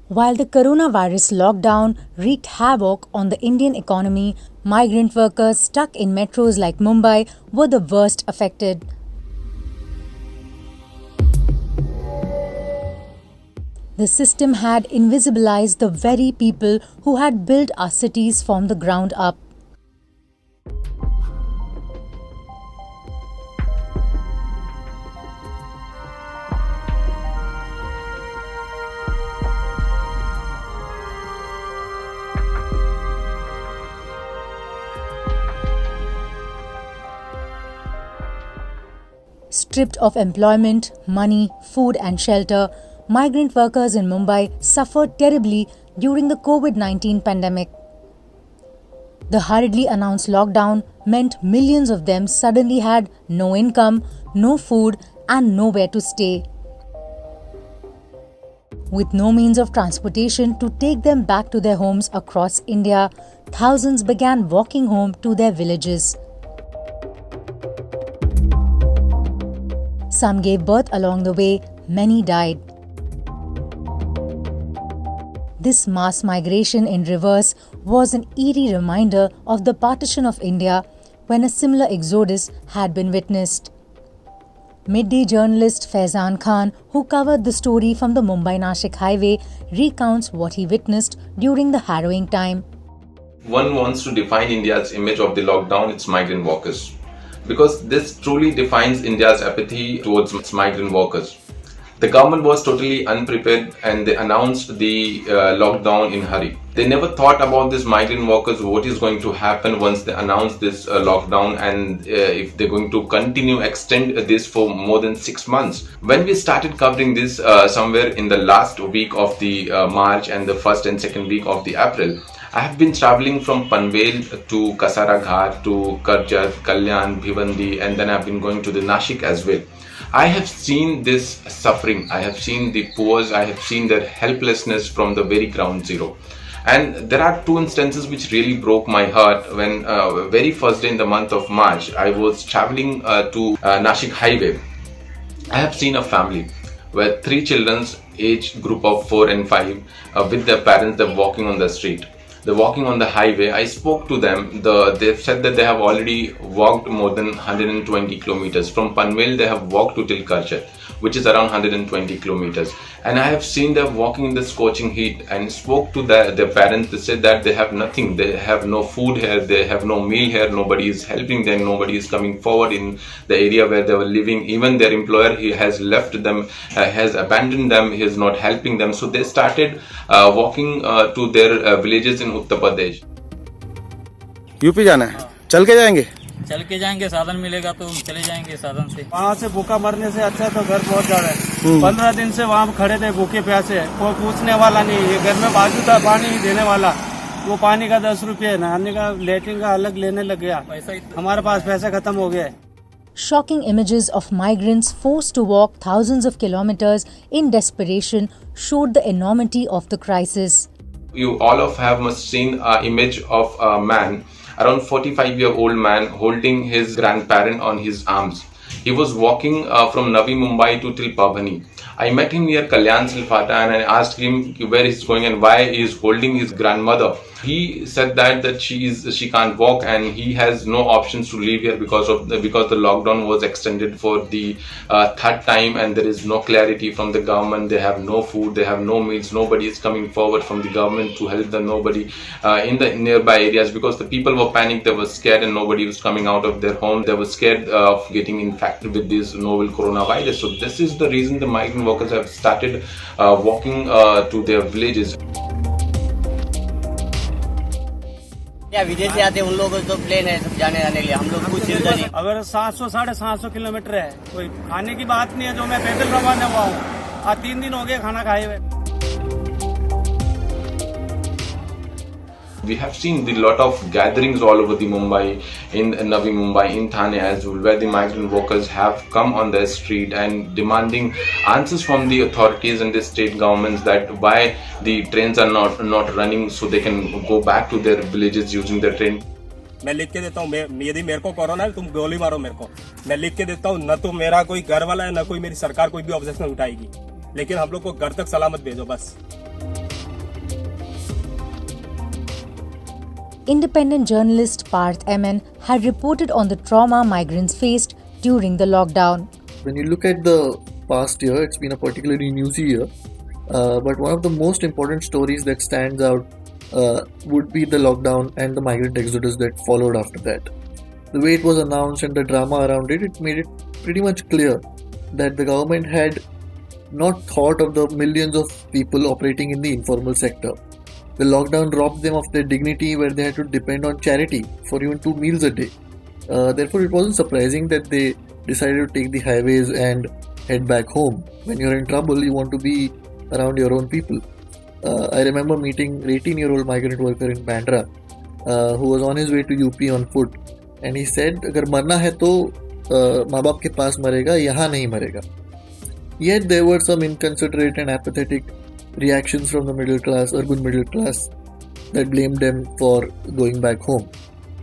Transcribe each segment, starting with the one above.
While the coronavirus lockdown wreaked havoc on the Indian economy, migrant workers stuck in metros like Mumbai were the worst affected. The system had invisibilized the very people who had built our cities from the ground up. Stripped of employment, money, food and shelter, migrant workers in Mumbai suffered terribly during the COVID-19 pandemic. The hurriedly announced lockdown meant millions of them suddenly had no income, no food and nowhere to stay. With no means of transportation to take them back to their homes across India, thousands began walking home to their villages. Some gave birth along the way, many died. This mass migration in reverse was an eerie reminder of the partition of India when a similar exodus had been witnessed. Midday journalist Faizan Khan, who covered the story from the Mumbai-Nashik Highway, recounts what he witnessed during the harrowing time. One wants to define India's image of the lockdown, it's migrant workers. Because this truly defines India's apathy towards its migrant workers. The government was totally unprepared and they announced the lockdown in hurry. They never thought about these migrant workers, what is going to happen once they announce this lockdown and if they're going to continue extend this for more than 6 months. When we started covering this somewhere in the last week of the March and the first and second week of the April, I have been traveling from Panvel to Kasara Ghat to Karjat, Kalyan, Bhivandi and then I've been going to the Nashik as well. I have seen this suffering, I have seen the poor, I have seen their helplessness from the very ground zero. And there are two instances which really broke my heart when very first day in the month of March, I was traveling to Nashik Highway. I have seen a family where 3 children's age group of 4 and 5 with their parents, they're walking on the street. They're walking on the highway. I spoke to them. They've said that they have already walked more than 120 kilometers. From Panvel, they have walked to till Karjat, which is around 120 kilometers. And I have seen them walking in the scorching heat and spoke to their parents. They said that they have nothing. They have no food here. They have no meal here. Nobody is helping them. Nobody is coming forward in the area where they were living. Even their employer, he has left them, has abandoned them. He is not helping them. So they started walking to their villages in Uttar Pradesh. UP जाना है, चल के जाएंगे? चल के जाएंगे, साधन मिलेगा तो चले जाएंगे साधन से। वहाँ से भूखा मरने से अच्छा तो घर पहुँच जा रहा है। 15 दिन से वहाँ खड़े थे भूखे प्यासे, कोई पूछने वाला नहीं। ये घर में बाजू था पानी देने वाला, वो पानी का 10 रुपये, नहाने का लेटरिन का अलग लेने लग गया। हमारे पास पैसा खत्म हो गया। Shocking images of migrants forced to walk thousands of kilometers in desperation showed the enormity of the crisis. You all of have must seen an image of a man, around 45-year-old man holding his grandparent on his arms. He was walking from Navi Mumbai to till Pabhani. I met him near Kalyan Silphata and I asked him where he's going and why he is holding his grandmother. He said that she can't walk and he has no options to leave here because the lockdown was extended for the 3rd time and there is no clarity from the government. They have no food, they have no meals. Nobody is coming forward from the government to help them. Nobody in the nearby areas because the people were panicked. They were scared and nobody was coming out of their home. They were scared of getting infected with this novel coronavirus. So this is the reason the migrant workers have started walking to their villages. या विदेश से आते हैं उन लोगों को तो plane है सब जाने आने के लिए, हम लोग कुछ उधर ही। अगर 700-750 किलोमीटर है, कोई खाने की बात नहीं है। जो मैं पैदल रवाना हुआ हूँ, आज 3 दिन हो गए खाना खाए हुए। We have seen the lot of gatherings all over the Mumbai, in Navi Mumbai, in Thane as well, where the migrant workers have come on the street and demanding answers from the authorities and the state governments that why the trains are not running so they can go back to their villages using the train. मैं लिख के देता हूँ, यदि मेरे को corona है तुम गोली मारो मेरे को, मैं लिख के देता हूँ। न तो मेरा कोई घर वाला है, न कोई मेरी सरकार कोई भी ऑब्जेक्शन उठाएगी, लेकिन हम लोग को घर तक सलामत भेजो बस। independent journalist Parth MN had reported on the trauma migrants faced during the lockdown. When you look at the past year, it's been a particularly newsy year. But one of the most important stories that stands out would be the lockdown and the migrant exodus that followed after that. The way it was announced and the drama around it, it made it pretty much clear that the government had not thought of the millions of people operating in the informal sector. The lockdown robbed them of their dignity, where they had to depend on charity for even 2 meals a day. Therefore, it wasn't surprising that they decided to take the highways and head back home. When you're in trouble, you want to be around your own people. I remember meeting an 18-year-old migrant worker in Bandra who was on his way to UP on foot, and he said, "अगर मरना है तो माँ बाप के पास मरेगा, यहाँ नहीं मरेगा." Yet there were some inconsiderate and apathetic reactions from the middle class, urban middle class, that blamed them for going back home.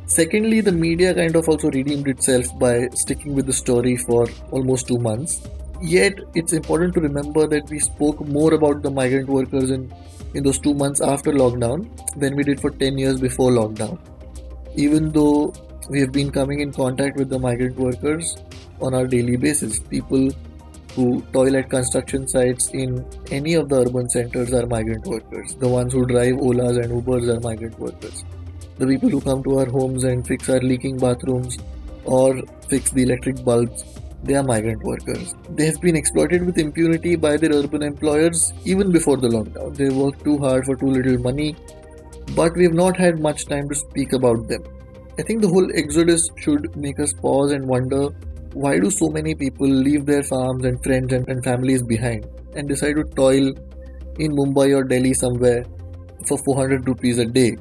Secondly, the media kind of also redeemed itself by sticking with the story for almost 2 months. Yet, it's important to remember that we spoke more about the migrant workers in those 2 months after lockdown than we did for 10 years before lockdown. Even though we have been coming in contact with the migrant workers on our daily basis, people who toil at construction sites in any of the urban centers are migrant workers. The ones who drive Olas and Ubers are migrant workers. The people who come to our homes and fix our leaking bathrooms or fix the electric bulbs, they are migrant workers. They have been exploited with impunity by their urban employers even before the lockdown. They work too hard for too little money, but we have not had much time to speak about them. I think the whole exodus should make us pause and wonder, why do so many people leave their farms and friends and families behind and decide to toil in Mumbai or Delhi somewhere for 400 rupees a day?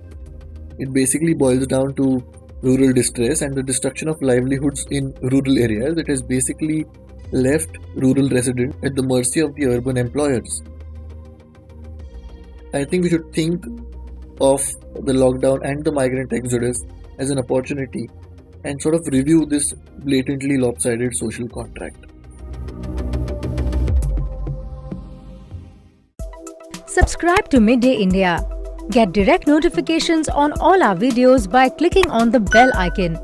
It basically boils down to rural distress and the destruction of livelihoods in rural areas that has basically left rural residents at the mercy of the urban employers. I think we should think of the lockdown and the migrant exodus as an opportunity and sort of review this blatantly lopsided social contract. Subscribe to Midday India. Get direct notifications on all our videos by clicking on the bell icon.